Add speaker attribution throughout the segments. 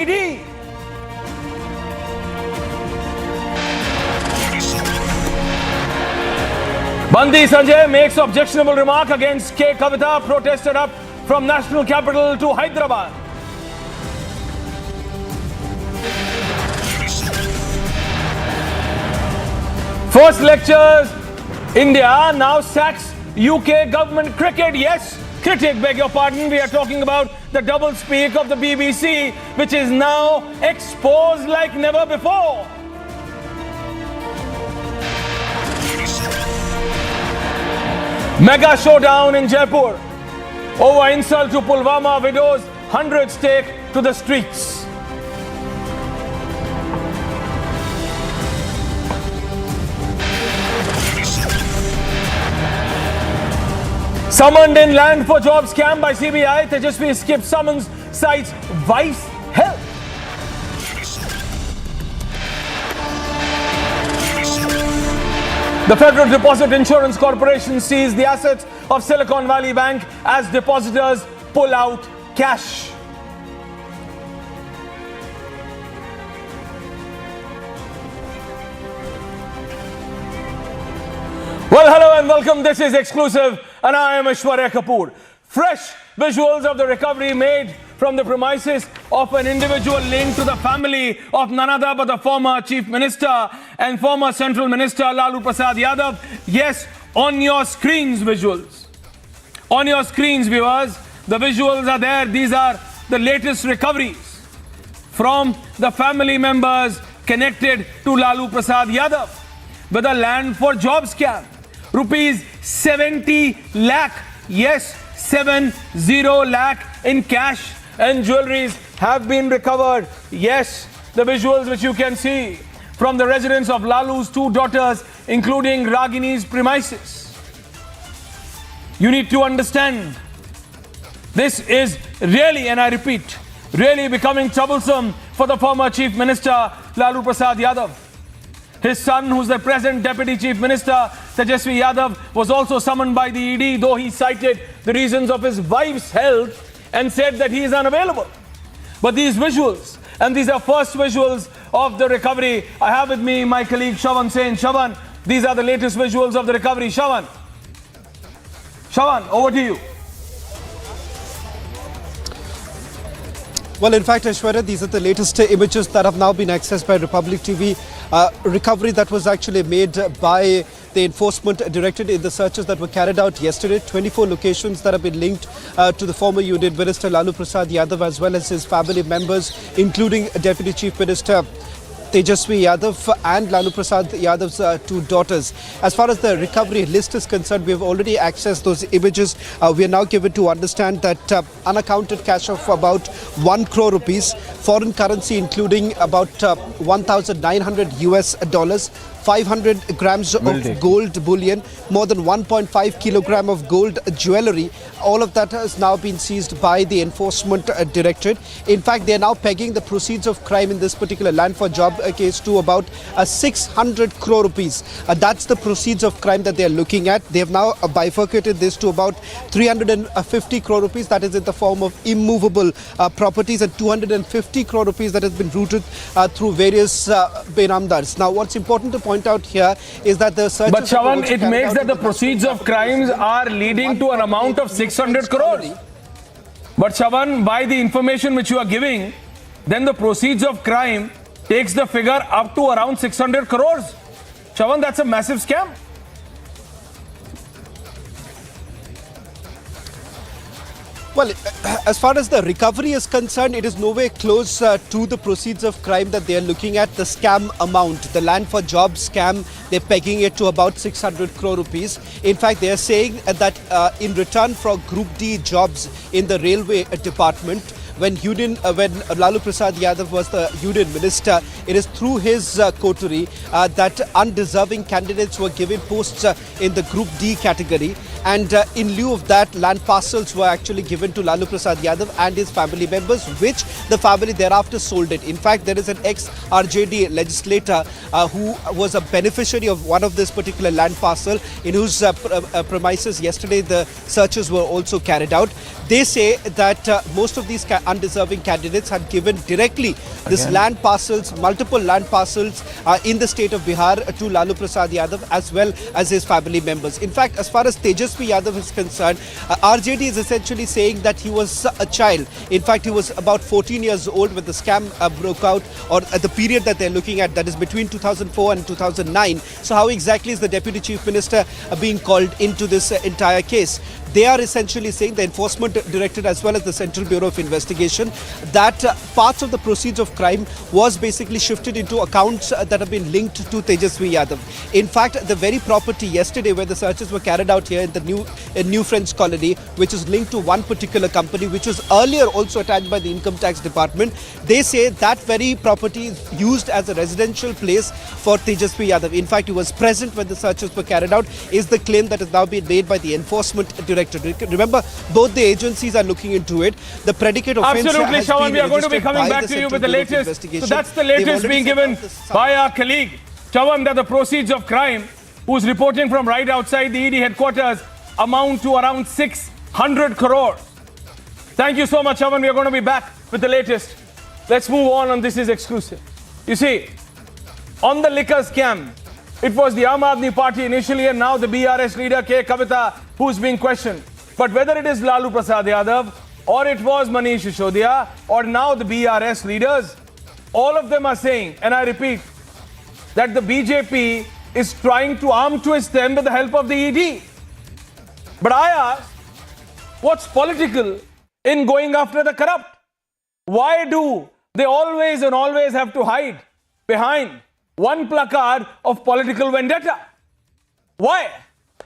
Speaker 1: ID. Bandi Sanjay makes objectionable remark against K. Kavitha, protested up from national capital to Hyderabad. First lectures, India now sacks UK government cricket. Yes, critic, beg your pardon. We are talking about the double speak of the BBC, which is now exposed like never before. Mega showdown in Jaipur. Over insult to Pulwama, widows, hundreds take to the streets. Summoned in land for job scam by CBI, Tejasvi skipped summons, cites wife's health. The Federal Deposit Insurance Corporation seized the assets of Silicon Valley Bank as depositors pull out cash. Well, hello and welcome. This is Exclusive and I am Aishwarya Kapoor. Fresh visuals of the recovery made from the premises of an individual linked to the family of none other but the former Chief Minister and former Central Minister Lalu Prasad Yadav. Yes, on your screens, visuals. On your screens, viewers, the visuals are there. These are the latest recoveries from the family members connected to Lalu Prasad Yadav with a land for job scam. Rupees 70 lakh, yes, 70 lakh in cash and jewelries have been recovered. Yes, the visuals which you can see from the residence of Lalu's two daughters, including Ragini's premises. You need to understand, this is really, and I repeat, really becoming troublesome for the former Chief Minister Lalu Prasad Yadav. His son, who's the present Deputy Chief Minister, Tejasvi Yadav, was also summoned by the ED, though he cited the reasons of his wife's health and said that he is unavailable. But these visuals, and these are first visuals of the recovery. I have with me my colleague Shawan Sen. Shawan, these are the latest visuals of the recovery. Shawan, over to you.
Speaker 2: Well, in fact, Aishwarya, these are the latest images that have now been accessed by Republic TV. Recovery that was actually made by the enforcement directed in the searches that were carried out yesterday. 24 locations that have been linked to the former Union Minister Lalu Prasad Yadav as well as his family members, including Deputy Chief Minister Tejasvi Yadav and Lalu Prasad Yadav's two daughters. As far as the recovery list is concerned, we have already accessed those images. We are now given to understand that unaccounted cash of about 1 crore rupees, foreign currency including about 1,900 US dollars, 500 grams of gold bullion, more than 1.5 kilogram of gold jewellery. All of that has now been seized by the enforcement directorate. In fact, they are now pegging the proceeds of crime in this particular land for job case to about 600 crore rupees. That's the proceeds of crime that they are looking at. They have now bifurcated this to about 350 crore rupees, that is in the form of immovable properties, and 250 crore rupees that has been routed through various benamdars. Now, what's important to point out here is that the searches...
Speaker 1: But Shawan, it makes that the proceeds of crimes are leading to an amount of 600 crores. But Shawan, by the information which you are giving, then the proceeds of crime takes the figure up to around 600 crores. Shawan, that's a massive scam.
Speaker 2: Well, as far as the recovery is concerned, it is nowhere close to the proceeds of crime that they are looking at. The scam amount, the land for job scam, they're pegging it to about 600 crore rupees. In fact, they are saying that in return for Group D jobs in the railway department, when Lalu Prasad Yadav was the Union Minister, it is through his coterie that undeserving candidates were given posts in the Group D category. and in lieu of that, land parcels were actually given to Lalu Prasad Yadav and his family members, which the family thereafter sold it. In fact, there is an ex-RJD legislator who was a beneficiary of one of this particular land parcel, in whose premises yesterday the searches were also carried out. They say that most of these undeserving candidates had given directly this land parcels, multiple land parcels in the state of Bihar to Lalu Prasad Yadav as well as his family members. In fact, as far as Tejasvi Yadav is concerned, RJD is essentially saying that he was a child. In fact, he was about 14 years old when the scam broke out, or at the period that they're looking at, that is between 2004 and 2009. So how exactly is the Deputy Chief Minister being called into this entire case? They are essentially saying, the Enforcement Directorate as well as the Central Bureau of Investigation, that parts of the proceeds of crime was basically shifted into accounts that have been linked to Tejasvi Yadav. In fact, the very property yesterday where the searches were carried out here in the New Friends Colony, which is linked to one particular company, which was earlier also attached by the Income Tax Department, they say that very property is used as a residential place for Tejasvi Yadav. In fact, he was present when the searches were carried out, is the claim that has now been made by the Enforcement Directorate. Remember, both the agencies are looking into it. The predicate offence
Speaker 1: absolutely, Shawan, we are going to be coming back to you with the latest. So that's the latest being given by our colleague, Shawan, that the proceeds of crime, who's reporting from right outside the ED headquarters, amount to around 600 crore. Thank you so much, Shawan. We are going to be back with the latest. Let's move on This Is Exclusive. You see, on the liquor scam, it was the Aam Aadmi Party initially, and now the BRS leader Kavitha who's being questioned. But whether it is Lalu Prasad Yadav, or it was Manish Sisodiya, or now the BRS leaders, all of them are saying, and I repeat, that the BJP is trying to arm twist them with the help of the ED. But I ask, what's political in going after the corrupt? Why do they always have to hide behind one placard of political vendetta? Why?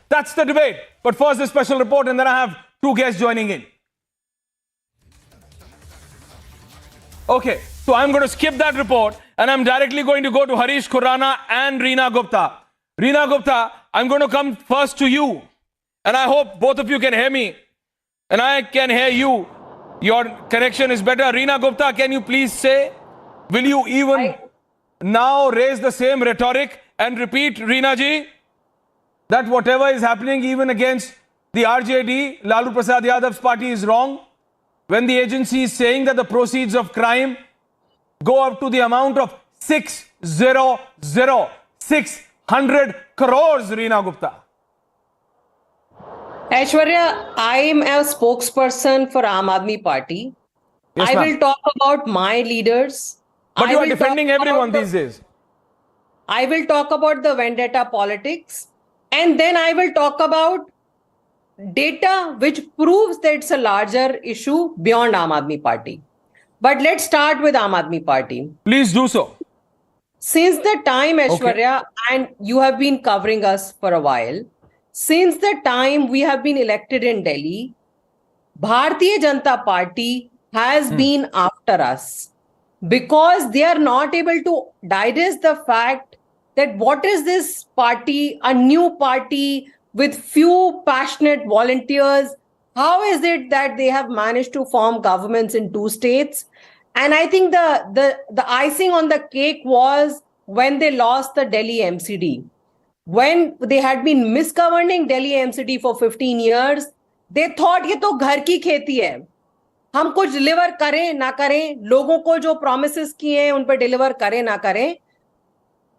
Speaker 1: That's the debate. But first, the special report, and then I have two guests joining in. Okay, so I'm going to skip that report, and I'm directly going to go to Harish Khurrana and Reena Gupta. Reena Gupta, I'm going to come first to you, and I hope both of you can hear me, and I can hear you. Your connection is better. Reena Gupta, can you please say, will you even now raise the same rhetoric and repeat, Reena ji, that whatever is happening even against the RJD, Lalu Prasad Yadav's party, is wrong, when the agency is saying that the proceeds of crime go up to the amount of 600 crores, Reena Gupta?
Speaker 3: Aishwarya, I am a spokesperson for Aam Aadmi Party.
Speaker 1: Yes,
Speaker 3: I will talk about my leaders.
Speaker 1: But you are defending everyone these days.
Speaker 3: I will talk about the vendetta politics, and then I will talk about data which proves that it's a larger issue beyond Aam Aadmi Party. But let's start with Aam Aadmi Party.
Speaker 1: Please do so.
Speaker 3: Since the time, Aishwarya, and you have been covering us for a while, since the time we have been elected in Delhi, Bharatiya Janata Party has been after us, because they are not able to digest the fact that what is this party, a new party with few passionate volunteers? How is it that they have managed to form governments in 2 states? And I think the icing on the cake was when they lost the Delhi MCD. When they had been misgoverning Delhi MCD for 15 years, they thought ये तो घर की खेती है, हम कुछ deliver करें ना करें, लोगों को जो promises किए हैं उन पर डिलीवर करें ना करें,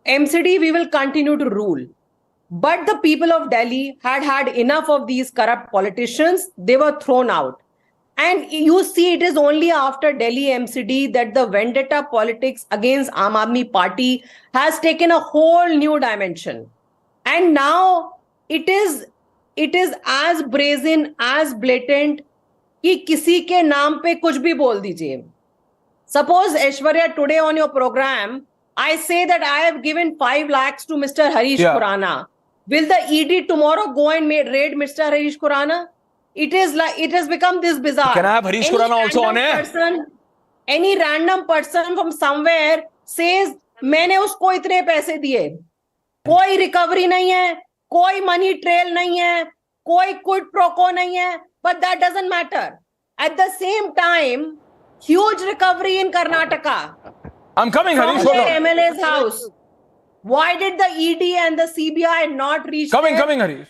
Speaker 3: MCD we will continue to rule. But the people of Delhi had enough of these corrupt politicians. They were thrown out. And you see, it is only after Delhi MCD that the vendetta politics against Aam Aadmi Party has taken a whole new dimension. And now it is as brazen, as blatant कि किसी के नाम पे कुछ भी बोल दीजिए. Suppose, Aishwarya, today on your program, I say that I have given 5 lakhs to Mr. Harish Khurrana. Will the ED tomorrow go and raid Mr. Harish Khurrana? It has become this bizarre.
Speaker 1: Can I have Harish Khurrana also on air?
Speaker 3: Any random person from somewhere says, मैंने उसको इतने पैसे दिए. कोई recovery नहीं है, कोई money trail नहीं है. कोई quid pro quo नहीं है, but that doesn't matter. At the same time, huge recovery in Karnataka
Speaker 1: I'm coming,
Speaker 3: from
Speaker 1: Harish.
Speaker 3: the
Speaker 1: Hold on.
Speaker 3: MLA's house. Why did the ED and the CBI not reach there?
Speaker 1: Coming, Harish.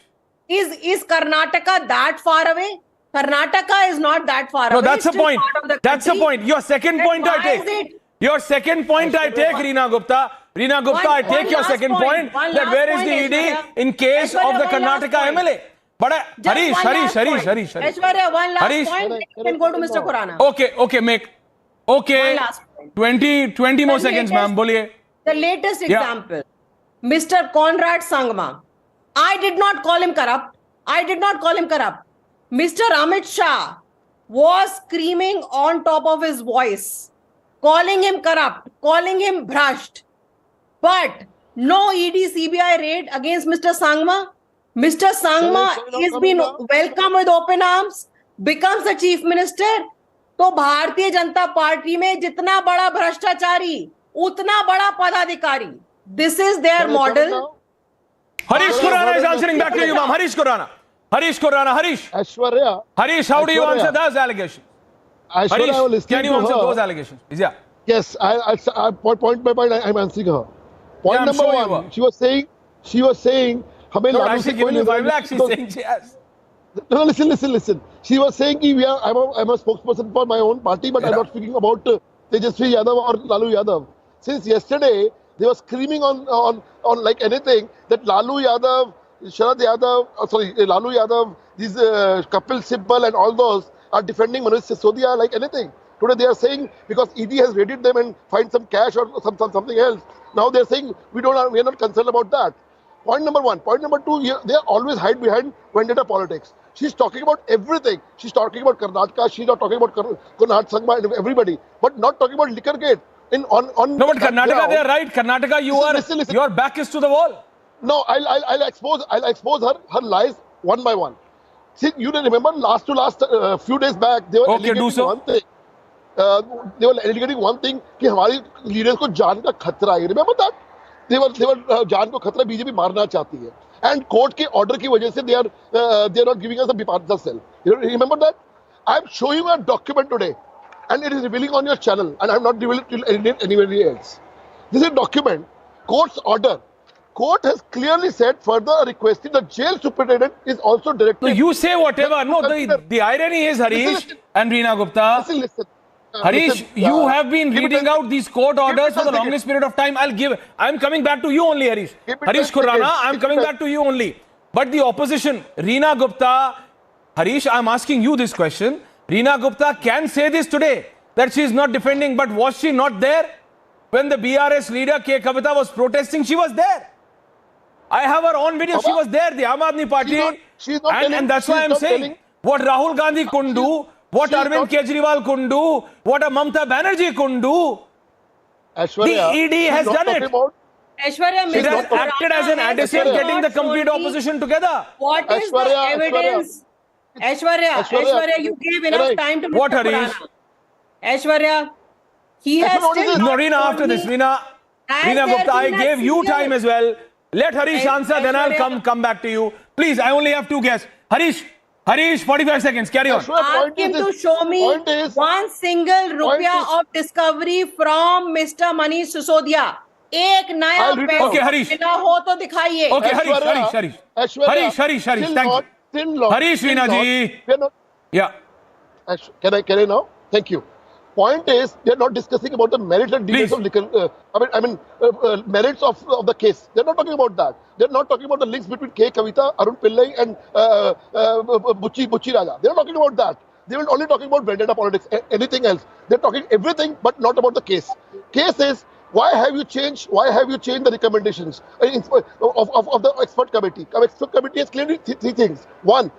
Speaker 3: Is Karnataka that far away? Karnataka is not that far
Speaker 1: No,
Speaker 3: away.
Speaker 1: that's the
Speaker 3: It's still
Speaker 1: point.
Speaker 3: part of the
Speaker 1: That's the
Speaker 3: country.
Speaker 1: point. Your second
Speaker 3: Then
Speaker 1: point I
Speaker 3: why
Speaker 1: take.
Speaker 3: is it-
Speaker 1: Your second point I take, Reena Gupta. Reena Gupta, I take
Speaker 3: one
Speaker 1: your
Speaker 3: last
Speaker 1: second
Speaker 3: point.
Speaker 1: point
Speaker 3: One
Speaker 1: that
Speaker 3: last
Speaker 1: where is
Speaker 3: point,
Speaker 1: the ED
Speaker 3: Aishwarya.
Speaker 1: in case
Speaker 3: Aishwarya,
Speaker 1: of the
Speaker 3: one last
Speaker 1: Karnataka
Speaker 3: point.
Speaker 1: MLA. But
Speaker 3: Just
Speaker 1: Harish.
Speaker 3: Aishwarya, one last
Speaker 1: Harish.
Speaker 3: point. Then you can go to Mr. Khurana.
Speaker 1: Okay, make. Okay.
Speaker 3: One last point.
Speaker 1: 20 more
Speaker 3: The
Speaker 1: seconds,
Speaker 3: latest-
Speaker 1: ma'am. Boliye.
Speaker 3: The latest
Speaker 1: Yeah.
Speaker 3: example, Mr. Conrad Sangma. I did not call him corrupt. Mr. Amit Shah was screaming on top of his voice, calling him corrupt, calling him brushed. But no ED CBI raid against Mr. Sangma. Mr. Sangma is been welcomed with open arms, becomes the chief minister. तो Bharatiya Janata party में जितना बड़ा भ्रष्टाचारी उतना बड़ा पदाधिकारी. This is their model.
Speaker 1: Harish Khurana is answering back to you, ma'am. Harish Khurana. Harish.
Speaker 4: Aishwarya.
Speaker 1: Harish, how do you
Speaker 4: Aishwarya.
Speaker 1: answer those allegations?
Speaker 4: Aishwarya, I was
Speaker 1: Harish,
Speaker 4: listening
Speaker 1: can you
Speaker 4: to
Speaker 1: answer
Speaker 4: her.
Speaker 1: those allegations? Please, yeah.
Speaker 4: Yes, I point by point, I'm answering her. Point
Speaker 1: I'm
Speaker 4: number
Speaker 1: sure you
Speaker 4: one,
Speaker 1: were.
Speaker 4: she was saying, हमें
Speaker 1: No,
Speaker 4: Lalu
Speaker 1: actually
Speaker 4: से
Speaker 1: given
Speaker 4: कोई
Speaker 1: you 5
Speaker 4: लेना
Speaker 1: lakhs, she's
Speaker 4: नहीं.
Speaker 1: saying she has.
Speaker 4: No, listen. She was saying that I'm a spokesperson for my own party, but I'm
Speaker 1: Yeah.
Speaker 4: not speaking about Tejasvi Yadav or Lalu Yadav. Since yesterday, they were screaming on like anything that Lalu Yadav, Lalu Yadav, these Kapil Sibal and all those are defending Manoj Sisodia like anything. Today they are saying because ED has raided them and find some cash or something else. Now they are saying we are not concerned about that. Point number one. Point number two, they always hide behind vendetta politics. She's talking about everything. She's talking about Karnataka. She's not talking about Konrad Sangma and everybody, but not talking about liquor gate.
Speaker 1: No, but Karnataka, they are right. Karnataka,
Speaker 4: Listen.
Speaker 1: your back is to the wall.
Speaker 4: No, I'll expose her lies one by one. See, you remember last few days back, they were
Speaker 1: Okay, do
Speaker 4: allegating
Speaker 1: so.
Speaker 4: one thing. They were allegating one thing कि हमारी leaders को जान का खतरा है. Remember that? They were जान को खतरा बीजेपी मारना चाहती है. And court के order की वजह से they are not giving us a bipartisan cell. You remember that? I'm showing you a document today, and it is revealing on your channel, and I'm not revealing it to anybody else. This is a document, court's order. Court has clearly said further requesting the jail superintendent is also directed.
Speaker 1: So you say whatever. No, the irony is, Harish
Speaker 4: Listen.
Speaker 1: and Reena Gupta.
Speaker 4: Listen.
Speaker 1: Harish, you have been
Speaker 4: give me
Speaker 1: reading
Speaker 4: 10
Speaker 1: out these court orders for the
Speaker 4: 10
Speaker 1: longest period of time. I'm coming back to you only, Harish.
Speaker 4: Give me
Speaker 1: Harish
Speaker 4: 10
Speaker 1: Khurana,
Speaker 4: seconds.
Speaker 1: I'm coming back to you only. But the opposition, Reena Gupta, Harish, I'm asking you this question. Reena Gupta can say this today, that she is not defending, but was she not there? When the BRS leader K. Kavitha was protesting, she was there. I have her on video, she was there, the Aam Aadmi Party.
Speaker 4: She's not telling-
Speaker 1: and that's why
Speaker 4: she's
Speaker 1: I'm
Speaker 4: not
Speaker 1: saying,
Speaker 4: telling-
Speaker 1: what Rahul Gandhi couldn't do, what
Speaker 4: she's
Speaker 1: Arvind
Speaker 4: not-
Speaker 1: Kejriwal couldn't do, what a Mamata Banerjee couldn't do,
Speaker 4: Aishwarya,
Speaker 1: the ED
Speaker 4: she's
Speaker 1: has
Speaker 4: not
Speaker 1: done
Speaker 4: talking
Speaker 1: it.
Speaker 4: about-
Speaker 3: Aishwarya,
Speaker 1: it
Speaker 4: She's
Speaker 1: has
Speaker 4: not talking-
Speaker 1: acted as an addition, getting the complete opposition together.
Speaker 3: What is the
Speaker 4: Aishwarya,
Speaker 3: evidence? Aishwarya, you gave enough
Speaker 4: Can I-
Speaker 3: time to
Speaker 1: What,
Speaker 3: Mr.
Speaker 1: Harish?
Speaker 3: Khurana. Aishwarya, he has
Speaker 4: Aishwarya, what is
Speaker 3: still
Speaker 4: this?
Speaker 1: No,
Speaker 3: not
Speaker 1: Reena,
Speaker 3: told
Speaker 1: after this,
Speaker 3: me,
Speaker 1: Reena
Speaker 3: has there
Speaker 1: Gupta, I
Speaker 3: been a
Speaker 1: gave you
Speaker 3: serial-
Speaker 1: time as well. Let Harish answer, then I'll
Speaker 3: Aishwarya-
Speaker 1: come back to you. Please, I only have two guests. Harish, 45 seconds, carry on.
Speaker 4: Aishwarya,
Speaker 3: Ask
Speaker 4: point
Speaker 3: him
Speaker 4: is
Speaker 3: to
Speaker 4: this.
Speaker 3: show me
Speaker 4: Point is-
Speaker 3: one single rupia
Speaker 4: is-
Speaker 3: of discovery from Mr. Manish Sisodia. एक नया
Speaker 4: I'll read it
Speaker 3: पैसा
Speaker 4: out.
Speaker 1: Okay, Harish.
Speaker 3: मिला हो तो दिखाइए.
Speaker 1: Okay,
Speaker 4: Aishwarya,
Speaker 1: Harish, thank you. Harish, Reena ji.
Speaker 4: We are not.
Speaker 1: Yeah.
Speaker 4: Can I now? Thank you. Point is, they are not discussing about the merits and details
Speaker 1: Please.
Speaker 4: of liquor. Merits of the case. They are not talking about that. They are not talking about the links between K. Kavitha, Arun Pillai, and Buchi Raja. They are not talking about that. They were only talking about vendetta politics. Anything else? They are talking everything, but not about the case. Case is, why have you changed the recommendations of the expert committee? The expert committee has clearly three things. One,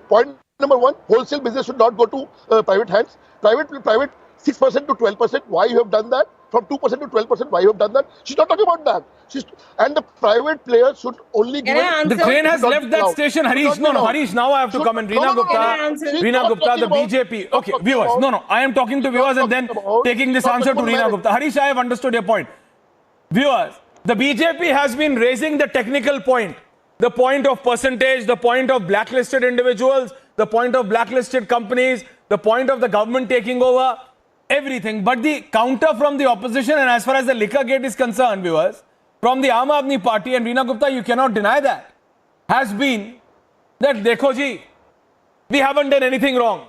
Speaker 4: point number one, wholesale business should not go to private hands. Private 6% to 12%. Why you have done that? From 2% to 12%. Why you have done that? She's not talking about that. And the private players should only give.
Speaker 3: Can I answer?
Speaker 1: The train has
Speaker 4: Should not
Speaker 1: left
Speaker 4: be
Speaker 1: that
Speaker 4: allowed.
Speaker 1: station,
Speaker 4: Should
Speaker 1: Harish.
Speaker 4: not be
Speaker 1: No,
Speaker 4: allowed.
Speaker 1: Harish, now I have to
Speaker 4: Should-
Speaker 1: come in.
Speaker 4: no,
Speaker 1: Reena
Speaker 4: no, no,
Speaker 3: Can I
Speaker 1: Gupta,
Speaker 3: answer?
Speaker 4: She's
Speaker 1: Reena
Speaker 4: not
Speaker 1: Gupta,
Speaker 4: talking
Speaker 1: the
Speaker 4: about-
Speaker 1: BJP. Okay,
Speaker 4: talking
Speaker 1: viewers.
Speaker 4: about-
Speaker 1: No, I am talking to
Speaker 4: She's not
Speaker 1: viewers and then
Speaker 4: talking about-
Speaker 1: taking this
Speaker 4: not
Speaker 1: answer to
Speaker 4: talking
Speaker 1: Reena
Speaker 4: about
Speaker 1: Gupta. Harish, I have understood your point. Viewers, the BJP has been raising the technical point the point of percentage, the point of blacklisted individuals, the point of blacklisted companies, the point of the government taking over, everything. But the counter from the opposition, and as far as the liquor gate is concerned, viewers, from the Aam Aadmi Party, and Reena Gupta, you cannot deny that, has been that, dekho ji, we haven't done anything wrong.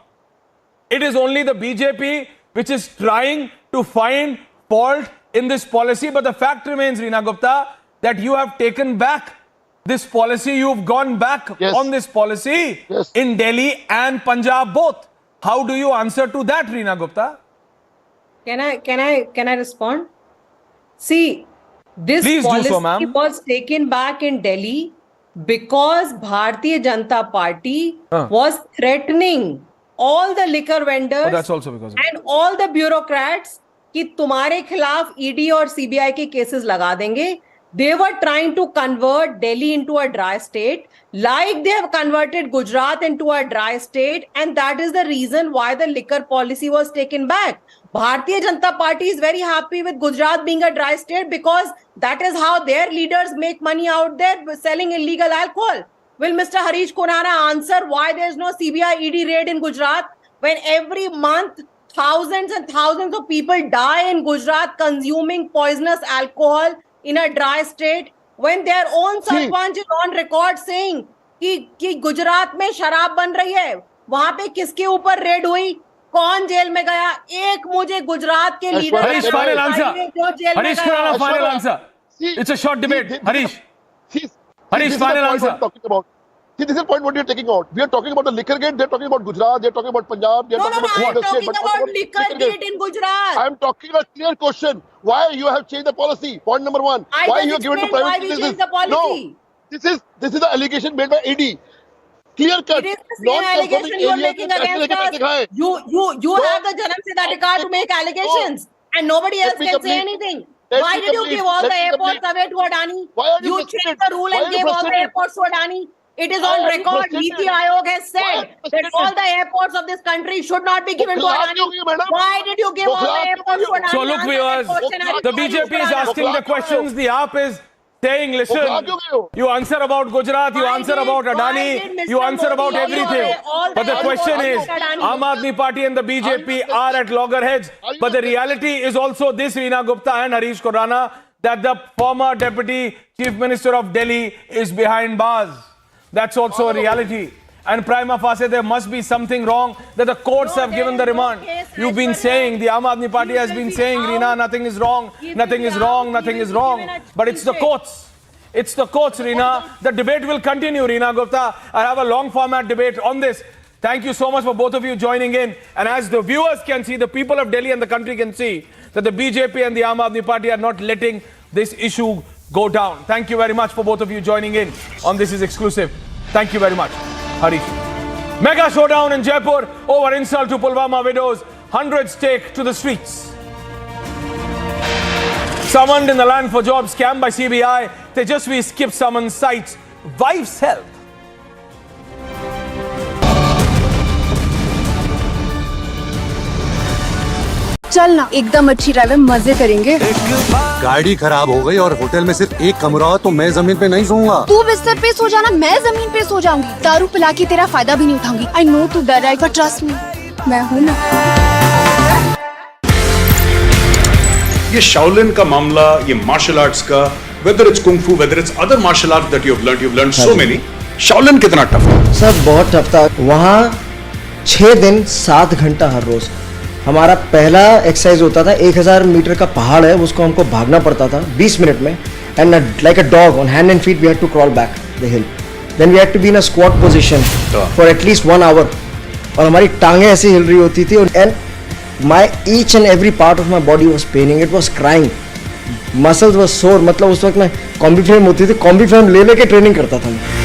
Speaker 1: It is only the BJP which is trying to find fault in this policy. But the fact remains, Reena Gupta, that you have taken back this policy. You've gone back on this policy in Delhi and Punjab both. How do you answer to that, Reena Gupta?
Speaker 3: Can I respond? See, this
Speaker 1: Please
Speaker 3: policy
Speaker 1: do so, ma'am.
Speaker 3: was taken back in Delhi because Bharatiya Janata Party was threatening all the liquor vendors
Speaker 1: That's also because of
Speaker 3: and all the bureaucrats कि तुम्हारे खिलाफ ED और CBI के cases लगा देंगे. They were trying to convert Delhi into a dry state, like they have converted Gujarat into a dry state, and that is the reason why the liquor policy was taken back. Bharatiya Janata Party is very happy with Gujarat being a dry state because that is how their leaders make money out there selling illegal alcohol. Will Mr. Harish Khurana answer why there is no CBI ED raid in Gujarat when every month thousands and thousands of people die in Gujarat consuming poisonous alcohol in a dry state, when their own sarpanch is on record saying कि गुजरात में शराब बन रही है, वहां पे किसके ऊपर रेड हुई, कौन जेल में गया? एक मुझे गुजरात के leader
Speaker 1: Harish, final answer. Harish Khurana, final answer. It's a short debate. Harish, final answer.
Speaker 4: See, this is the point what you're taking out. We are talking about the liquor gate. They're talking about Gujarat. They're talking about Punjab. They're talking about
Speaker 3: I'm talking about liquor gate in Gujarat.
Speaker 4: I'm talking a clear question. Why you have changed the policy? Point number one. Why you have given to private businesses?
Speaker 3: The policy.
Speaker 4: No, this is the allegation made by AD. Clear cut.
Speaker 3: It is the same allegation you are making against us. You have the Janam Siddharth to make allegations, and nobody else can say anything. Why did you give all the airports away to Adani? You changed the rule and gave all the airports to Adani. It is on record. Niti Aayog has said that all the airports of this country should not be given to Adani. Why did you give all the airports to Adani?
Speaker 1: So look, viewers, the BJP is asking the questions. The AAP is saying, listen, you answer about Gujarat, you answer about Adani, you answer about everything. But the question is, Aam Aadmi Party and the BJP are at loggerheads. But the reality is also this, Reena Gupta and Harish Khurana, that the former Deputy Chief Minister of Delhi is behind bars. That's also a reality. And prima facie, there must be something wrong that the courts have given the remand. You've been saying, the Aam Aadmi Party has been saying, Reena, nothing is wrong, nothing is wrong, nothing is wrong. But it's the courts. It's the courts, Reena. The debate will continue, Reena Gupta. I have a long format debate on this. Thank you so much for both of you joining in. And as the viewers can see, the people of Delhi and the country can see that the BJP and the Aam Aadmi Party are not letting this issue go down. Thank you very much for both of you joining in on This Is Exclusive. Thank you very much, Harish. Mega showdown in Jaipur over insult to Pulwama widows. Hundreds take to the streets. Summoned in the land for job scam by CBI. Tejasvi skipped summons, cites wife's health.
Speaker 5: चल ना एकदम अच्छी drive है, मजे करेंगे।
Speaker 6: गाड़ी खराब हो गई और होटल में सिर्फ एक कमरा हो तो मैं जमीन पे नहीं सोऊंगा।
Speaker 5: तू बिस्तर पे सो जाना, मैं जमीन पे सो जाऊंगी। दारू पिला के तेरा फायदा भी नहीं उठाऊंगी। आई नो तू डर रहा है, बट ट्रस्ट मी, मैं हूँ ना।
Speaker 7: ये शाओलिन का मामला, ये मार्शल आर्ट्स का, whether it's kung fu, whether it's other martial arts that you've learned so many. Shaolin कितना टफ था?
Speaker 8: सर बहुत टफ था। वहाँ 6 दिन 7 घंटा हर रोज। हमारा पहला एक्सरसाइज होता था 1000 मीटर का पहाड़ है, उसको हमको भागना पड़ता था 20 मिनट में, and like a dog on hand and feet we had to crawl back the hill, then we had to be in a squat position for at least 1 hour, और हमारी टांगें ऐसी हिल रही होती थी, and my each and every part of my body was paining, it was crying, muscles was sore. मतलब उस वक्त मैं कॉम्बी फ्रेम होती थी, कॉम्बी फ्रेम ले लेके ट्रेनिंग करता था मैं।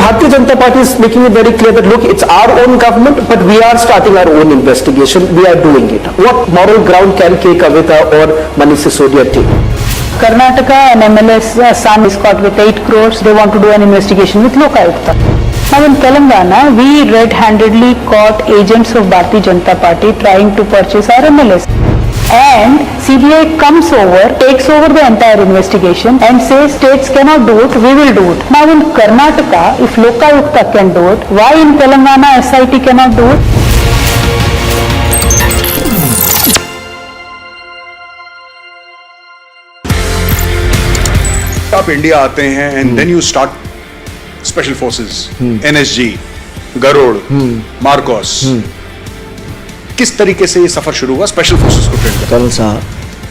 Speaker 9: Bharatiya Janata Party is making it very clear that look, it's our own government, but we are starting our own investigation. We are doing it. What moral ground can K. Kavitha or Manish Sisodia take?
Speaker 10: Karnataka and MLS son is caught with 8 crores. They want to do an investigation with Lokayukta. Now in Telangana, we red-handedly caught agents of Bharatiya Janata Party trying to purchase our MLS. And CBI comes over, takes over the entire investigation and says states cannot do it, we will do it. Now in Karnataka, if Lokayukta can do it, why in Telangana SIT cannot do it?
Speaker 7: आप India आते हैं and then you start special forces, NSG, Garud, MARCOS. किस तरीके से ये सफर शुरू हुआ स्पेशल फोर्सेस को ट्रेन करने?
Speaker 8: कर्नल साहब,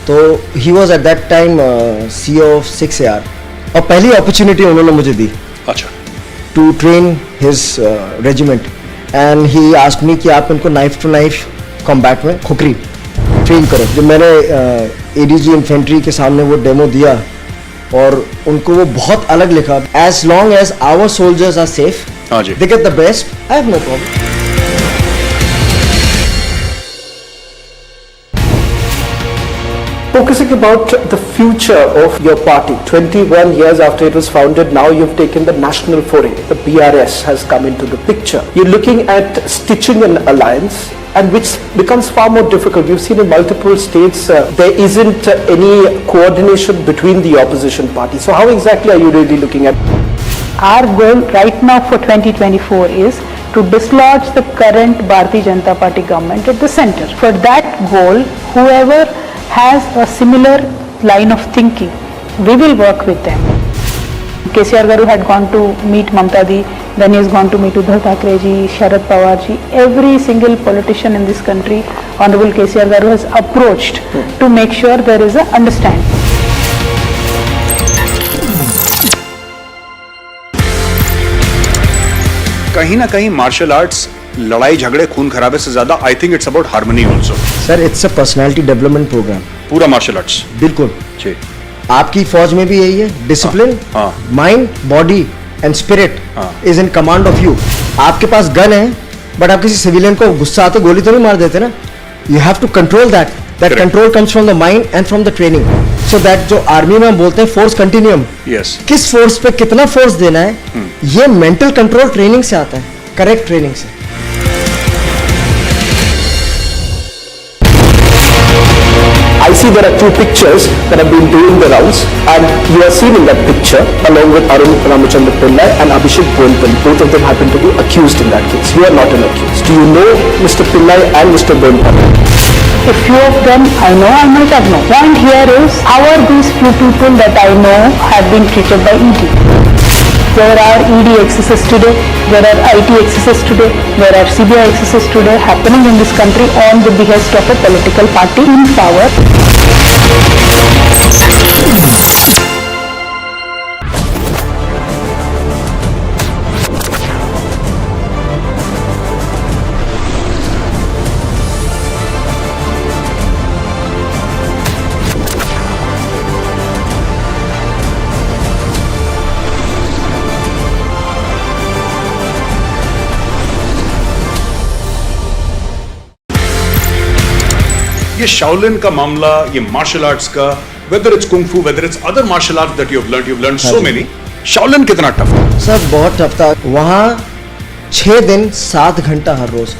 Speaker 8: तो he was at that time CEO of 6AR और पहली अपॉर्चुनिटी उन्होंने मुझे दी
Speaker 7: अच्छा
Speaker 8: to train his regiment and he asked me कि आप इनको नाइफ टू नाइफ कॉम्बैट में खुखरी ट्रेन करो। जब मैंने ADG इन्फेंट्री के सामने वो डेमो दिया और उनको वो बहुत अलग लिखा, as long as our soldiers are safe, they get the best, I have no problem.
Speaker 9: Focusing about the future of your party, 21 years after it was founded, now you've taken the national foray. The BRS has come into the picture. You're looking at stitching an alliance, and which becomes far more difficult. We've seen in multiple states there isn't any coordination between the opposition parties. So how exactly are you really looking at?
Speaker 10: Our goal right now for 2024 is to dislodge the current Bharatiya Janata Party government at the center. For that goal, whoever has a similar line of thinking, we will work with them. KCR Garu had gone to meet Mamta Di, then he has gone to meet Uddhav Thackeray ji, Sharad Pawar ji. Every single politician in this country, Honorable KCR Garu has approached to make sure there is a understanding.
Speaker 7: कहीं ना कहीं martial arts लड़ाई झगड़े खून खराबे से ज्यादा I think it's about harmony also.
Speaker 8: Sir it's a personality development programme.
Speaker 7: पूरा मार्शल आर्ट्स
Speaker 8: बिल्कुल
Speaker 7: जी।
Speaker 8: आपकी फौज में भी यही है, discipline, mind, body and spirit is in command of you. आपके पास गन है बट आप किसी सिविलियन को गुस्सा आते गोली तो नहीं मार देते ना। You have to control that control comes from the mind and from the training. So that जो आर्मी में हम बोलते हैं फोर्स कंटिन्यूम, किस फोर्स पे कितना फोर्स देना है, ये मेंटल कंट्रोल ट्रेनिंग से आता है, करेक्ट ट्रेनिंग से।
Speaker 9: I see there are two pictures that have been doing the rounds, and you are seen in that picture along with Arun Ramachandra Pillai and Abhishek Bonpally. Both of them happen to be accused in that case. You are not an accused. Do you know Mr. Pillai and Mr. Bonpally?
Speaker 10: A few of them I know, I might have known. Point here is, how are these few people that I know have been treated by ED? There are ED excesses today, there are IT excesses today, there are CBI excesses today happening in this country on the behest of a political party in power.
Speaker 7: ये Shaolin का मामला, ये martial arts का, whether it's kung फू, whether it's other martial arts that you have learned so many, Shaolin कितना tough था?
Speaker 8: Sir बहुत tough था। वहाँ 6 दिन 7 घंटा हर रोज।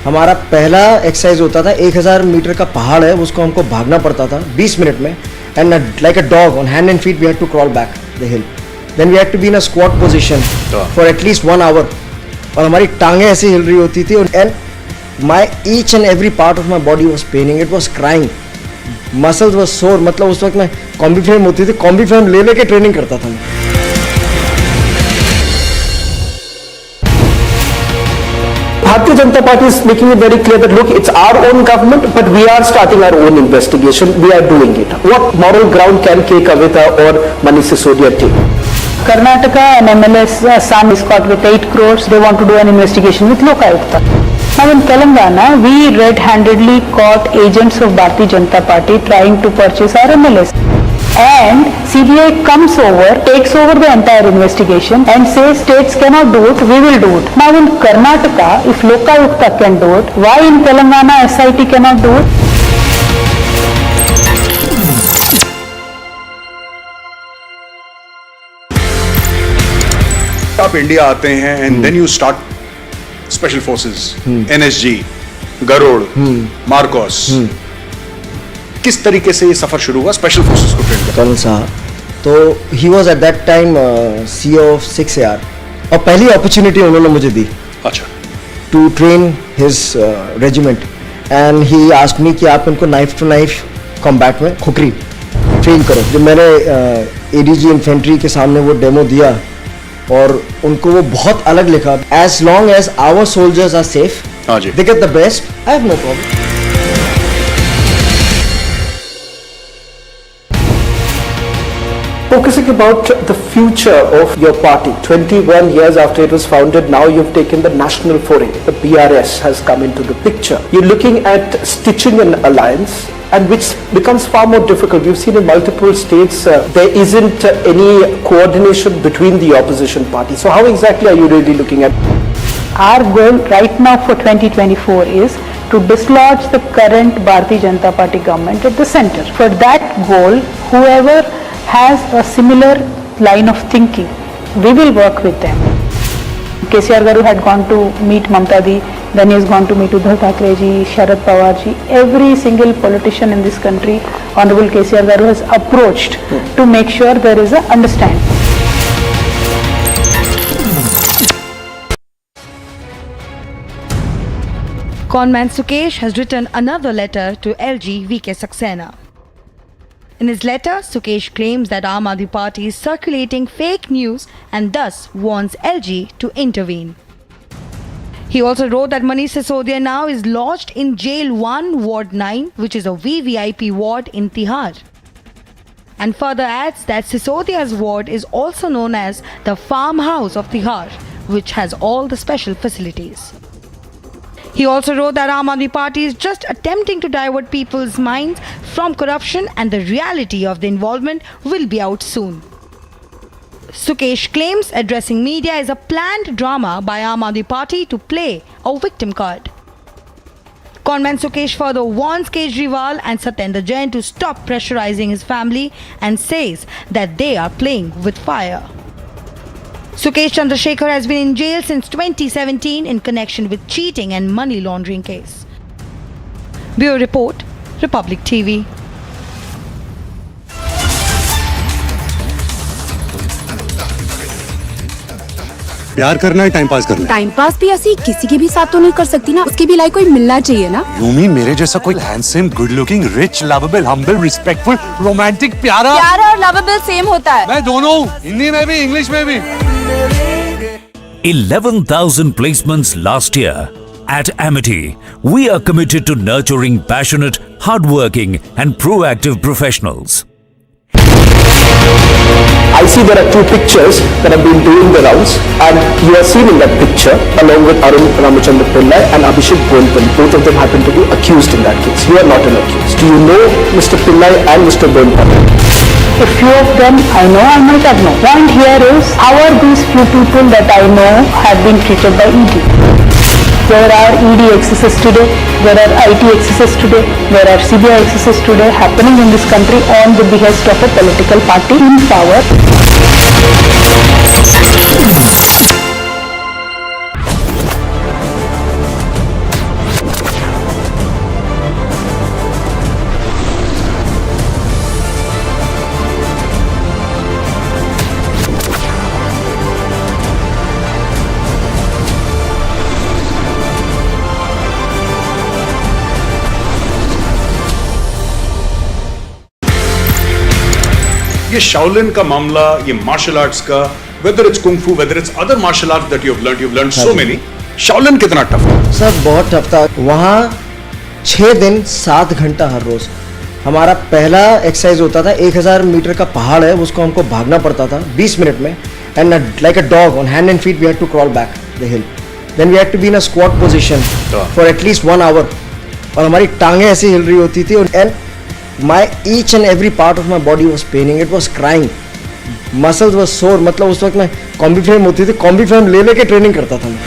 Speaker 8: हमारा पहला एक्सरसाइज होता था 1000 मीटर का पहाड़ है, उसको हमको भागना पड़ता था 20 मिनट में, and like a dog on hand and feet we had to crawl back the hill, then we had to be in a squat position for at least 1 hour, और हमारी टांगें ऐसे हिल रही होती थी, and my each and every part of my body was paining, it was crying, muscles were sore। मतलब उस वक्त मैं कॉम्बी फ्रेम होती थी, कॉम्बी फ्रेम ले लेके ट्रेनिंग करता था मैं।
Speaker 9: Bharatiya Janata Party is making it very clear that look, it's our own government, but we are starting our own investigation. We are doing it. What moral ground can K. Kavitha or Manish Sisodia take?
Speaker 10: Karnataka, an MLA's son is caught with 8 crores. They want to do an investigation with Lokayukta. Now in Telangana, we red-handedly caught agents of Bharatiya Janata Party trying to purchase our MLAs. And CBI comes over, takes over the entire investigation and says states cannot do it, we will do it. Now in Karnataka, if Lokayukta can do it, why in Telangana SIT cannot do it?
Speaker 7: आप India आते हैं and then you start special forces, NSG, Garud, MARCOS. किस तरीके से ये सफर शुरू हुआ स्पेशल फोर्सेस को ट्रेन
Speaker 8: कर्नल साहब, तो he was at that time CEO of 6AR, और पहली अपॉर्चुनिटी उन्होंने मुझे दी
Speaker 7: अच्छा
Speaker 8: to train his regiment, and he asked me कि आप इनको नाइफ टू नाइफ कॉम्बैट में खुकरी ट्रेन करो। जब मैंने ADG इन्फेंट्री के सामने वो डेमो दिया और उनको वो बहुत अलग लिखा, as long as our soldiers are safe,
Speaker 7: हाँ जी,
Speaker 8: they get the best, I have no problem.
Speaker 9: Focusing about the future of your party, 21 years after it was founded, now you've taken the national foray. The BRS has come into the picture. You're looking at stitching an alliance, and which becomes far more difficult. We've seen in multiple states there isn't any coordination between the opposition parties. So how exactly are you really looking at?
Speaker 10: Our goal right now for 2024 is to dislodge the current Bharatiya Janata Party government at the center. For that goal, whoever has a similar line of thinking, we will work with them. KCR Garu had gone to meet Mamta Di, then he has gone to meet Uddhav Thackeray ji, Sharad Pawar ji. Every single politician in this country, Honorable KCR Garu has approached to make sure there is a understanding.
Speaker 11: Conman Sukesh has written another letter to LG VK Saxena. In his letter, Sukesh claims that Aam Aadmi Party is circulating fake news and thus wants LG to intervene. He also wrote that Manish Sisodia now is lodged in Jail 1, Ward 9, which is a VVIP ward in Tihar. And further adds that Sisodia's ward is also known as the farmhouse of Tihar, which has all the special facilities. He also wrote that Aam Aadmi Party is just attempting to divert people's minds from corruption and the reality of the involvement will be out soon. Sukesh claims addressing media is a planned drama by Aam Aadmi Party to play a victim card. Conman Sukesh further warns Kejriwal and Satyendra Jain to stop pressurizing his family and says that they are playing with fire. Sukesh Chandrashekhar has been in jail since 2017 in connection with cheating and money laundering case. Bureau Report, Republic TV.
Speaker 6: प्यार करना है time pass करना है।
Speaker 5: Time pass भी ऐसी किसी के भी साथ तो नहीं कर सकती ना, उसके भी लाइक कोई मिलना चाहिए ना।
Speaker 6: यू मीन मेरे जैसा कोई handsome, good looking, rich, lovable, humble, respectful, romantic, प्यारा
Speaker 5: और लवेबल सेम होता है।
Speaker 6: मैं दोनों, हिंदी में भी इंग्लिश में भी।
Speaker 12: 11,000 placements last year. At Amity, we are committed to nurturing passionate, hardworking and proactive professionals.
Speaker 9: I see there are two pictures that have been doing the rounds, and you are seen in that picture along with Arun Ramachandra Pillai and Abhishek Bonpal. Both of them happen to be accused in that case. You are not an accused. Do you know Mr. Pillai and Mr. Bonpal?
Speaker 10: A few of them I know, I might have known. Point here is, how are these few people that I know have been treated by ED? There are ED excesses today, there are IT excesses today, there are CBI excesses today happening in this country on the behest of a political party in power.
Speaker 7: ये Shaolin का मामला, ये martial arts का, whether it's kung fu, whether it's other martial arts that you've learned so many. Shaolin कितना tough था?
Speaker 8: Sir बहुत tough था। वहाँ 6 दिन 7 घंटा हर रोज। हमारा पहला एक्सरसाइज होता था, 1000 मीटर का पहाड़ है, उसको हमको भागना पड़ता था 20 मिनट में, and like a dog on hand and feet we had to crawl back the hill, then we had to be in a squat position for at least 1 hour, और हमारी टांगें ऐसी हिल रही होती थी, and my each and every part of my body was paining, it was crying, muscles were sore। मतलब उस वक्त मैं कॉम्बी फ्रेम होती थी, कॉम्बी फ्रेम ले लेके ट्रेनिंग करता था मैं।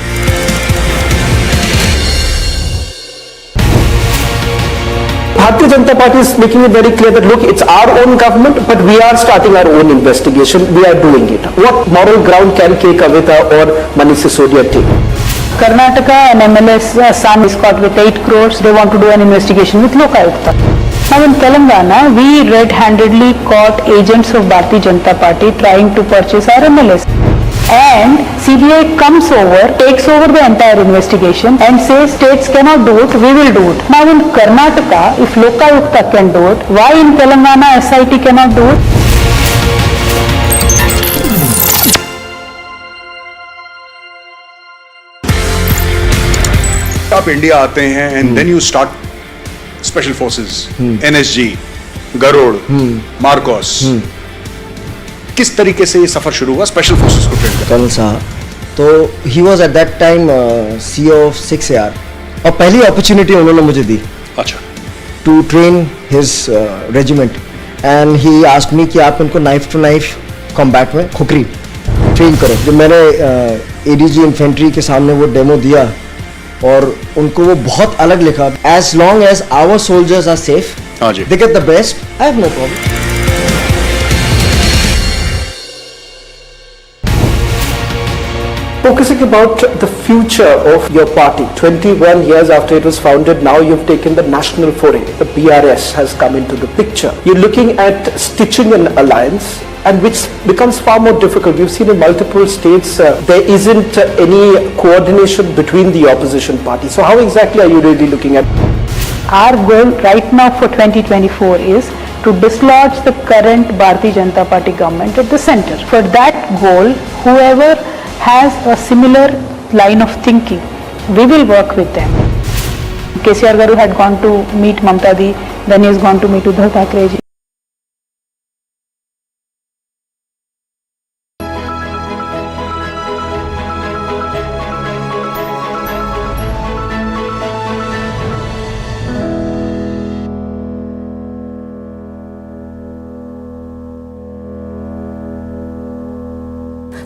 Speaker 9: Bharatiya Janata Party is making it very clear that look, it's our own government, but we are starting our own investigation. We are doing it. What moral ground can K. Kavitha or Manish Sisodia take?
Speaker 10: Karnataka, an MLA's son is caught with 8 crores. They want to do an investigation with Lokayukta. Now in Telangana, we red-handedly caught agents of Bharatiya Janata Party trying to purchase our MLS. And CBI comes over, takes over the entire investigation and says states cannot do it, we will do it. Now in Karnataka, if Lokayukta can do it, why in Telangana SIT cannot do it?
Speaker 7: आप India आते हैं and then you start special forces, NSG, Garud, MARCOS, किस तरीके से ये सफर शुरू हुआ स्पेशल फोर्सेस को ट्रेन करने?
Speaker 8: कर्नल साहब, तो he was at that time CEO of 6AR और पहली अपॉर्चुनिटी उन्होंने मुझे दी
Speaker 7: अच्छा
Speaker 8: to train his regiment and he asked me कि आप इनको नाइफ टू नाइफ कॉम्बैट में खुकरी ट्रेन करो। जब मैंने ADG इन्फेंट्री के सामने वो डेमो दिया और उनको वो बहुत अलग लिखा, as long as our soldiers are safe, they get the best, I have no problem.
Speaker 9: Focusing about the future of your party, 21 years after it was founded, now you've taken the national foray. The BRS has come into the picture. You're looking at stitching an alliance, and which becomes far more difficult. We've seen in multiple states there isn't any coordination between the opposition parties. So how exactly are you really looking at?
Speaker 10: Our goal right now for 2024 is to dislodge the current Bharatiya Janata Party government at the center. For that goal, whoever has a similar line of thinking, we will work with them. KCR Garu had gone to meet Mamta Di, then he has gone to meet Uddhav Thackeray ji.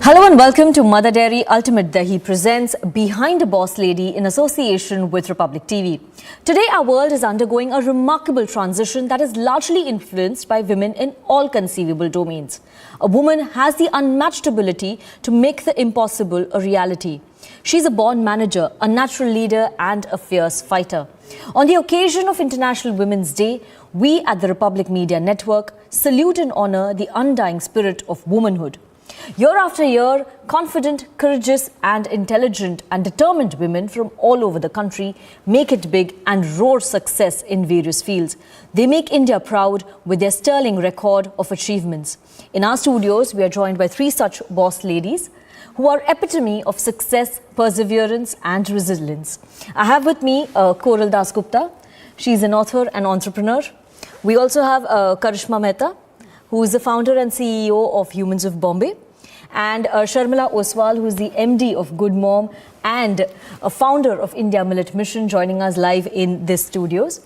Speaker 13: Hello and welcome to Mother Dairy Ultimate Dahi presents Behind a Boss Lady in association with Republic TV. Today our world is undergoing a remarkable transition that is largely influenced by women in all conceivable domains. A woman has the unmatched ability to make the impossible a reality. She's a born manager, a natural leader and a fierce fighter. On the occasion of International Women's Day, we at the Republic Media Network salute and honor the undying spirit of womanhood. Year after year, confident, courageous and intelligent and determined women from all over the country make it big and roar success in various fields. They make India proud with their sterling record of achievements. In our studios, we are joined by three such boss ladies who are epitome of success, perseverance and resilience. I have with me Koral Dasgupta. She's an author and entrepreneur. We also have Karishma Mehta, who is the founder and CEO of Humans of Bombay, and Sharmila Oswal, who is the MD of Good Mom and a founder of India Millet Mission, joining us live in this studios.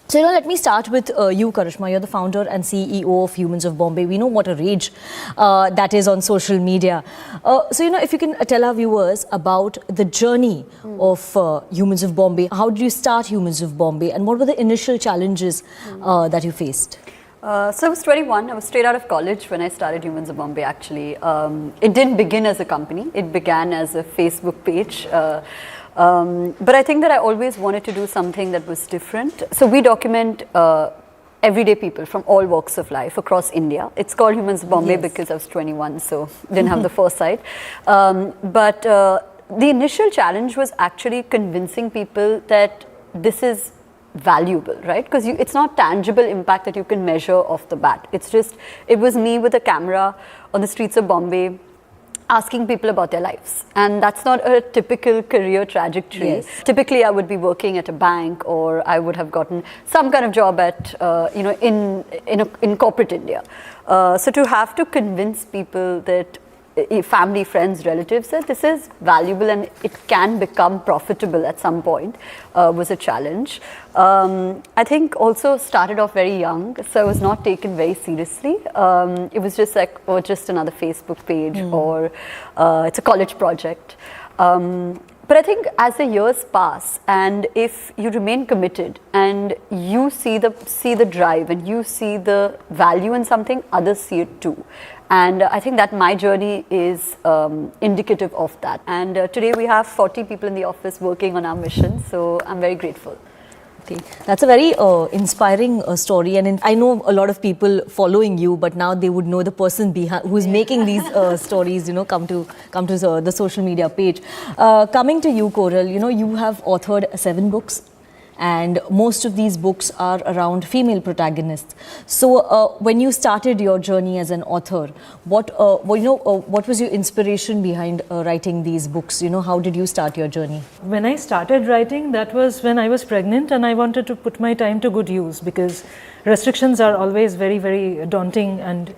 Speaker 13: So, let me start with you, Karishma. You're the founder and CEO of Humans of Bombay. We know what a rage that is on social media. So, if you can tell our viewers about the journey of Humans of Bombay. How did you start Humans of Bombay and what were the initial challenges that you faced?
Speaker 14: So I was 21, I was straight out of college when I started Humans of Bombay actually. It didn't begin as a company, it began as a Facebook page. But I think that I always wanted to do something that was different. So we document everyday people from all walks of life across India. It's called Humans of Bombay because I was 21, so didn't have the foresight. But the initial challenge was actually convincing people that this is valuable, right? Because it's not tangible impact that you can measure off the bat. It's just, it was me with a camera on the streets of Bombay asking people about their lives. And that's not a typical career trajectory.
Speaker 13: Yes.
Speaker 14: Typically, I would be working at a bank or I would have gotten some kind of job at, in corporate India. So to have to convince people that family, friends, relatives that this is valuable and it can become profitable at some point was a challenge. I think also started off very young, so I was not taken very seriously. It was just like, oh, just another Facebook page or it's a college project. But I think as the years pass and if you remain committed and you see the drive and you see the value in something, others see it too. And I think that my journey is indicative of that. And today we have 40 people in the office working on our mission, so I'm very grateful.
Speaker 13: Okay. That's a very inspiring story, and I know a lot of people following you, but now they would know the person behind who is making these stories. Come to the social media page. Coming to you, Koral, you have authored 7 books. And most of these books are around female protagonists. So, when you started your journey as an author, what was your inspiration behind writing these books? How did you start your journey?
Speaker 15: When I started writing, that was when I was pregnant, and I wanted to put my time to good use because restrictions are always very, very daunting and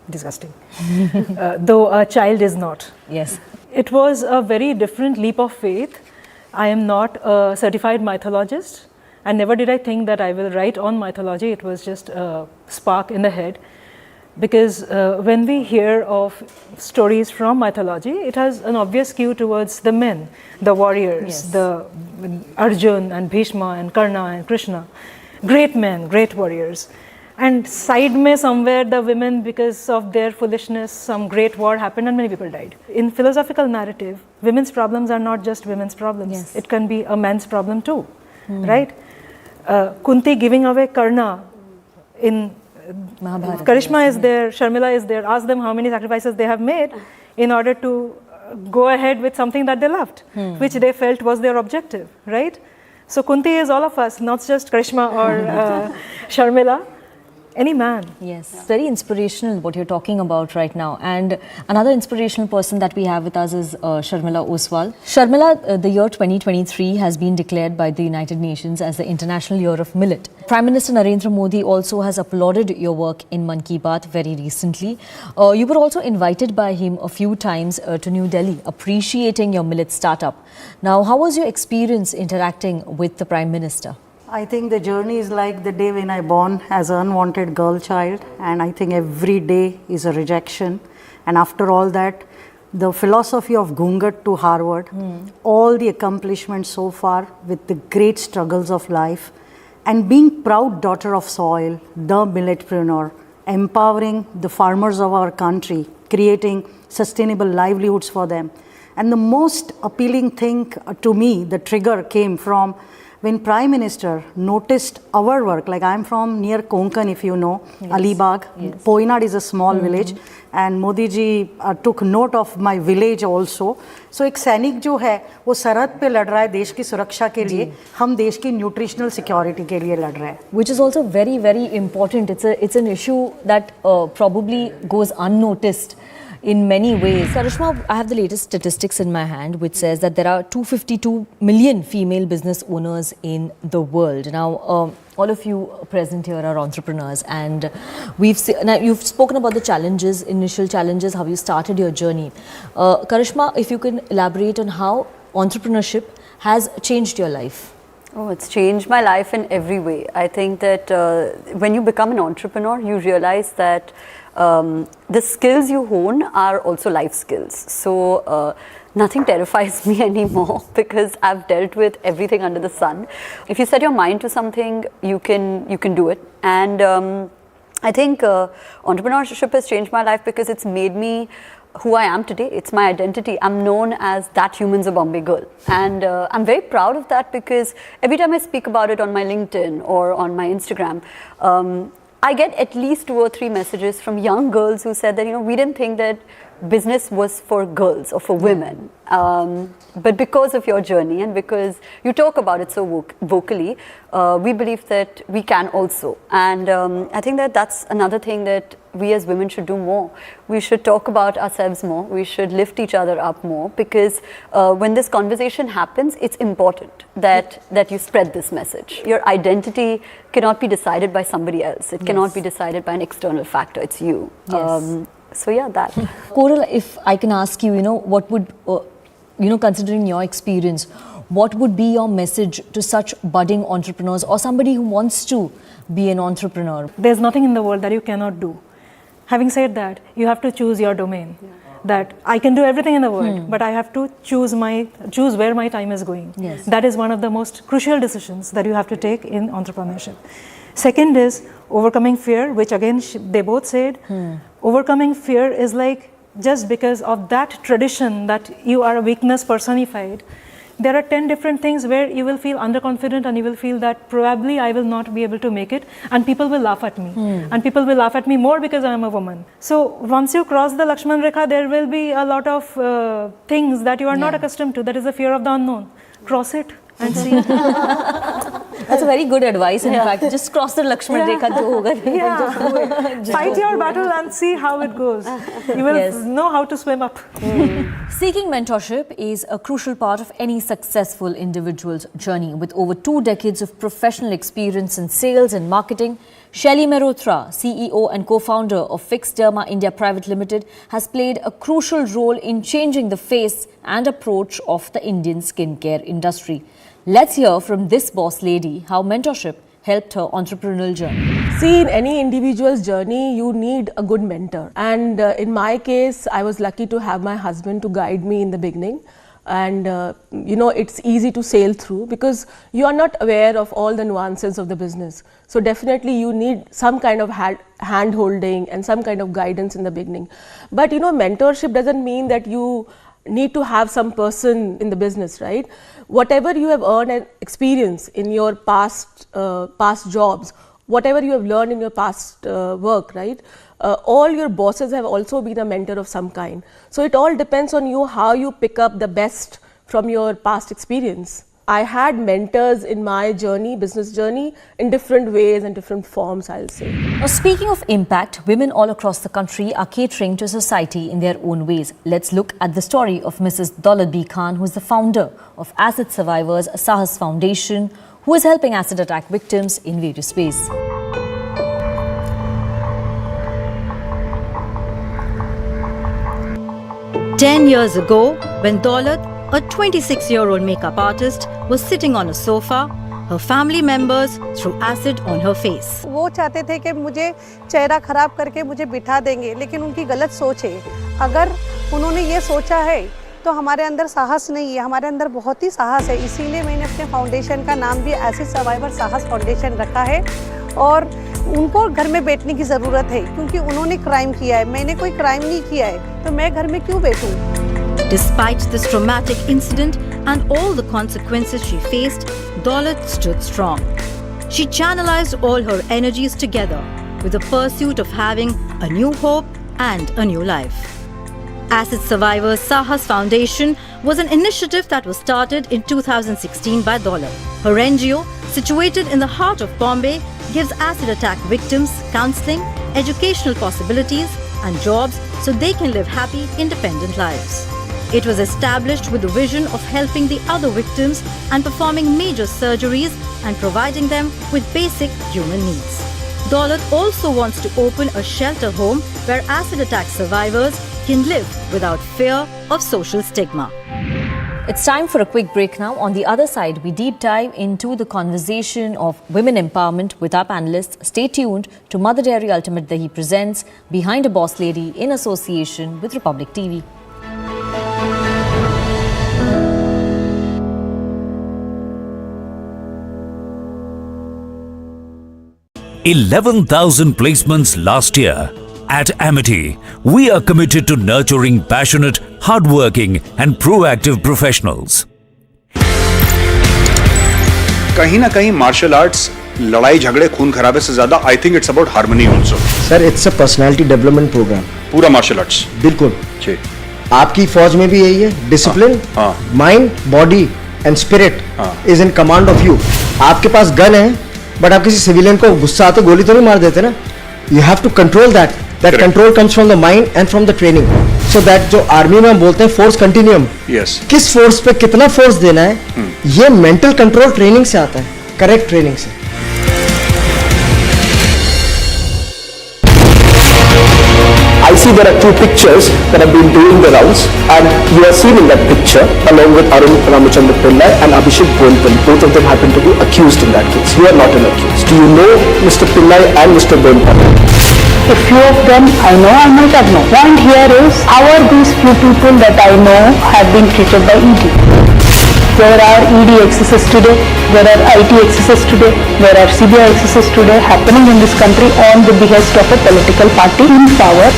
Speaker 15: disgusting. Though a child is not.
Speaker 13: Yes.
Speaker 15: It was a very different leap of faith. I am not a certified mythologist, and never did I think that I will write on mythology. It was just a spark in the head, because when we hear of stories from mythology, it has an obvious skew towards the men, the warriors, the Arjun and Bhishma and Karna and Krishna, great men, great warriors. And side mein somewhere the women, because of their foolishness, some great war happened and many people died. In philosophical narrative, women's problems are not just women's problems.
Speaker 13: Yes.
Speaker 15: It can be a man's problem too, right? Kunti giving away Karna in
Speaker 13: Mahabharata.
Speaker 15: Karishma is there, Sharmila is there. Ask them how many sacrifices they have made in order to go ahead with something that they loved, which they felt was their objective, right? So Kunti is all of us, not just Karishma or Sharmila. Any man.
Speaker 13: Yes, very inspirational what you're talking about right now. And another inspirational person that we have with us is Sharmila Oswal. Sharmila, the year 2023 has been declared by the United Nations as the International Year of Millet. Prime Minister Narendra Modi also has applauded your work in Mann Ki Baat very recently. You were also invited by him a few times to New Delhi, appreciating your millet startup. Now, how was your experience interacting with the Prime Minister?
Speaker 16: I think the journey is like the day when I born as an unwanted girl child, and I think every day is a rejection. And after all that, the philosophy of Ghungat to Harvard, all the accomplishments so far with the great struggles of life, and being proud daughter of soil, the milletpreneur, empowering the farmers of our country, creating sustainable livelihoods for them. And the most appealing thing to me, the trigger came from when Prime Minister noticed our work. Like I'm from near Konkan, if you know, Alibag. Poinad is a small village, and Modi ji took note of my village also. So एक सैनिक जो है वो सरहद पे लड़ रहा है देश की सुरक्षा के लिए, हम देश की न्यूट्रिशनल सिक्योरिटी के लिए लड़ रहे हैं.
Speaker 13: Which is also very, very important. It's an issue that probably goes unnoticed in many ways. Karishma, I have the latest statistics in my hand which says that there are 252 million female business owners in the world. Now, all of you present here are entrepreneurs, and now you've spoken about the challenges, initial challenges, how you started your journey. Karishma, if you can elaborate on how entrepreneurship has changed your life.
Speaker 14: Oh, it's changed my life in every way. I think that when you become an entrepreneur, you realize that the skills you hone are also life skills. So nothing terrifies me anymore because I've dealt with everything under the sun. If you set your mind to something, you can do it. And I think entrepreneurship has changed my life because it's made me who I am today. It's my identity. I'm known as that Humans of Bombay girl, and I'm very proud of that because every time I speak about it on my LinkedIn or on my Instagram, I get at least 2 or 3 messages from young girls who said that, we didn't think that business was for girls or for women. But because of your journey and because you talk about it so vocally, we believe that we can also. And I think that that's another thing that we as women should do more. We should talk about ourselves more. We should lift each other up more because when this conversation happens, it's important that you spread this message. Your identity cannot be decided by somebody else. It cannot be decided by an external factor. It's you.
Speaker 13: Yes.
Speaker 14: So yeah, that.
Speaker 13: Koral, if I can ask you, what would, considering your experience, what would be your message to such budding entrepreneurs or somebody who wants to be an entrepreneur?
Speaker 15: There's nothing in the world that you cannot do. Having said that, you have to choose your domain. That I can do everything in the world, but I have to choose where my time is going.
Speaker 13: Yes.
Speaker 15: That is one of the most crucial decisions that you have to take in entrepreneurship. Second is overcoming fear, which again they both said. Overcoming fear is like just because of that tradition that you are a weakness personified, there are 10 different things where you will feel underconfident and you will feel that probably I will not be able to make it and people will laugh at me. And people will laugh at me more because I am a woman. So once you cross the Lakshman Rekha, there will be a lot of things that you are not accustomed to. That is the fear of the unknown. Cross it and see.
Speaker 13: That's a very good advice. In fact, just cross the Lakshman Rekha.
Speaker 15: Just do it. Fight your battle and see how it goes. You will know how to swim up.
Speaker 13: Seeking mentorship is a crucial part of any successful individual's journey. With over 2 decades of professional experience in sales and marketing, Shelly Mehrotra, CEO and co-founder of Fix Derma India Private Limited, has played a crucial role in changing the face and approach of the Indian skincare industry. Let's hear from this boss lady how mentorship helped her entrepreneurial journey.
Speaker 17: See, in any individual's journey, you need a good mentor. And in my case, I was lucky to have my husband to guide me in the beginning. And you know, it's easy to sail through because you are not aware of all the nuances of the business. So definitely you need some kind of hand holding and some kind of guidance in the beginning. But you know, mentorship doesn't mean that you need to have some person in the business, right? Whatever you have earned and experience in your past jobs, whatever you have learned in your past work, right? All your bosses have also been a mentor of some kind. So it all depends on you how you pick up the best from your past experience. I had mentors in my journey, business journey, in different ways and different forms, I'll say.
Speaker 13: Now, speaking of impact, women all across the country are catering to society in their own ways. Let's look at the story of Mrs. Daulat B. Khan, who is the founder of Acid Survivors Sahas Foundation, who is helping acid attack victims in various ways.
Speaker 18: Ten years ago, when Daulat, a 26-year-old makeup artist, was sitting on a sofa, her family members threw acid on her face.
Speaker 19: वो चाहते थे कि मुझे चेहरा खराब करके मुझे बिठा देंगे, लेकिन उनकी गलत सोच है. अगर उन्होंने ये सोचा है तो हमारे अंदर साहस नहीं है, हमारे अंदर बहुत ही साहस है. इसीलिए मैंने अपने फाउंडेशन का नाम भी एसिड सर्वाइवर साहस फाउंडेशन रखा है. और उनको घर में बैठने की ज़रूरत है क्योंकि उन्होंने क्राइम किया है, मैंने कोई क्राइम नहीं किया है, तो मैं घर में क्यों बैठूं?
Speaker 18: Despite this traumatic incident and all the consequences she faced, Daulat stood strong. She channelized all her energies together with the pursuit of having a new hope and a new life. Acid Survivors Sahas Foundation was an initiative that was started in 2016 by Daulat. Her NGO, situated in the heart of Bombay, gives acid attack victims counseling, educational possibilities and jobs so they can live happy, independent lives. It was established with the vision of helping the other victims and performing major surgeries and providing them with basic human needs. Daulat also wants to open a shelter home where acid attack survivors can live without fear of social stigma.
Speaker 13: It's time for a quick break now. On the other side, we deep dive into the conversation of women empowerment with our panelists. Stay tuned to Mother Dairy Ultimate Dahi presents Behind a Boss Lady in association with Republic TV.
Speaker 12: 11,000 placements last year. At Amity, we are committed to nurturing passionate, hardworking and proactive professionals.
Speaker 7: कहीं ना कहीं martial arts लड़ाई झगड़े खून खराबे से ज्यादा I think it's about harmony also.
Speaker 8: Sir it's a personality development programme.
Speaker 7: पूरा मार्शल आर्ट्स.
Speaker 8: बिल्कुल. आपकी फौज में भी यही है. Discipline, mind, body and spirit is in command of you. आपके पास गन है बट आप किसी सिविलियन को गुस्सा आते गोली तो नहीं मार देते ना. You have to control that. That control comes from the mind and from the training. So that जो आर्मी में हम बोलते हैं फोर्स कंटिन्यूम.
Speaker 7: Yes.
Speaker 8: किस फोर्स पे कितना फोर्स देना है, ये मेंटल कंट्रोल ट्रेनिंग से आता है, करेक्ट ट्रेनिंग से.
Speaker 9: I see there are two pictures that have been doing the rounds, and you are seen in that picture along with Arun Ramachandra Pillai and Abhishek Bonpal. Both of them happen to be accused in that case. You are not an accused. Do you know Mr. Pillai and Mr. Bonpal?
Speaker 10: A few of them I know, I might have known. Point here is, how are these few people that I know have been treated by ED? There are ED excesses today, there are IT excesses today, there are CBI excesses today happening in this country on the behest of a political party in power.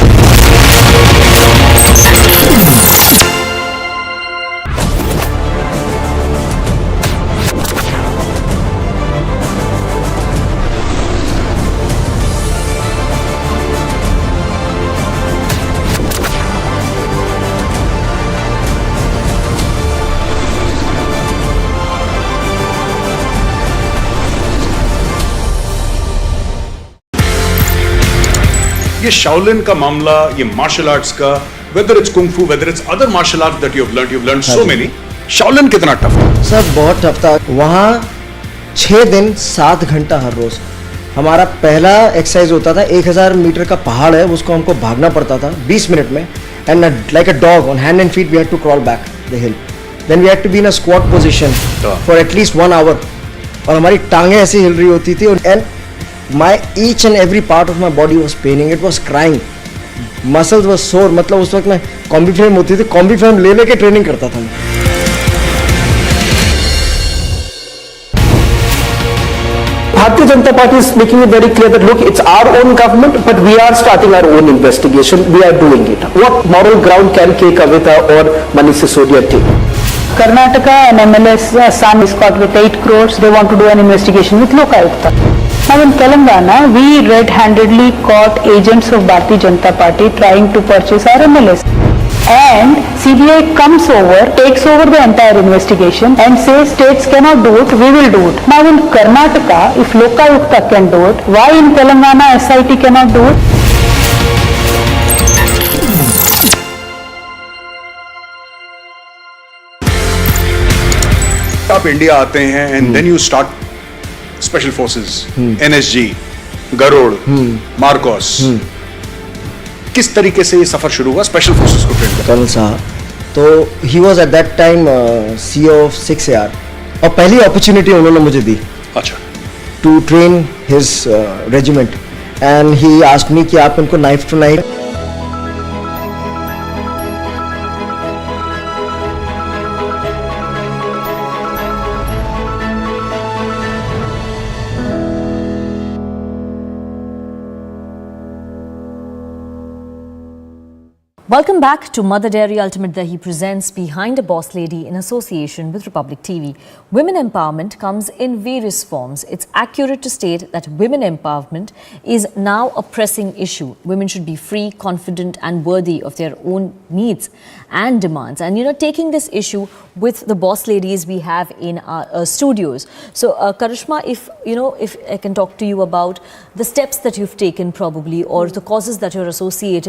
Speaker 7: ये Shaolin का मामला, ये martial arts का, whether it's kung fu, whether it's other martial arts that you've learned so many, Shaolin कितना tough था?
Speaker 8: Sir बहुत tough था। वहाँ 6 दिन 7 घंटा हर रोज। हमारा पहला एक्सरसाइज होता था 1000 मीटर का पहाड़ है, उसको हमको भागना पड़ता था 20 मिनट में, and like a dog on hand and feet we had to crawl back the hill, then we had to be in a squat position for at least 1 hour, और हमारी टांगें ऐसी हिल रही होती थी, and my each and every part of my body was paining, it was crying, muscles was sore. मतलब उस वक्त मैं कॉम्बी फ्रेम होती थी, कॉम्बी फ्रेम ले लेके ट्रेनिंग करता था मैं।
Speaker 9: Bharatiya Janata Party is making it very clear that look, it's our own government, but we are starting our own investigation. We are doing it. What moral ground can K. Kavitha or Manish Sisodia take?
Speaker 10: Karnataka and MLS son is caught with 8 crores. They want to do an investigation with Lokayukta. Now in Telangana, we red-handedly caught agents of Bharatiya Janata Party trying to purchase our MLS. And CBI comes over, takes over the entire investigation and says states cannot do it, we will do it. Now in Karnataka, if Lokayukta can do it, why in Telangana SIT cannot do it?
Speaker 7: आप India आते हैं and then you start special forces, NSG, Garud, MARCOS, किस तरीके से ये सफर शुरू हुआ स्पेशल फोर्सेस को ट्रेन करने?
Speaker 8: कर्नल साहब, तो he was at that time CEO of 6AR, और पहली अपॉर्चुनिटी उन्होंने मुझे दी
Speaker 7: अच्छा
Speaker 8: to train his regiment, and he asked me कि आप इनको knife to knife
Speaker 13: Welcome back to Mother Dairy Ultimate Dahi presents Behind a Boss Lady in association with Republic TV. Women empowerment comes in various forms. It's accurate to state that women empowerment is now a pressing issue. Women should be free, confident and worthy of their own needs and demands. And taking this issue with the boss ladies we have in our studios. So Karishma, if I can talk to you about the steps that you've taken probably, or the causes that you're associated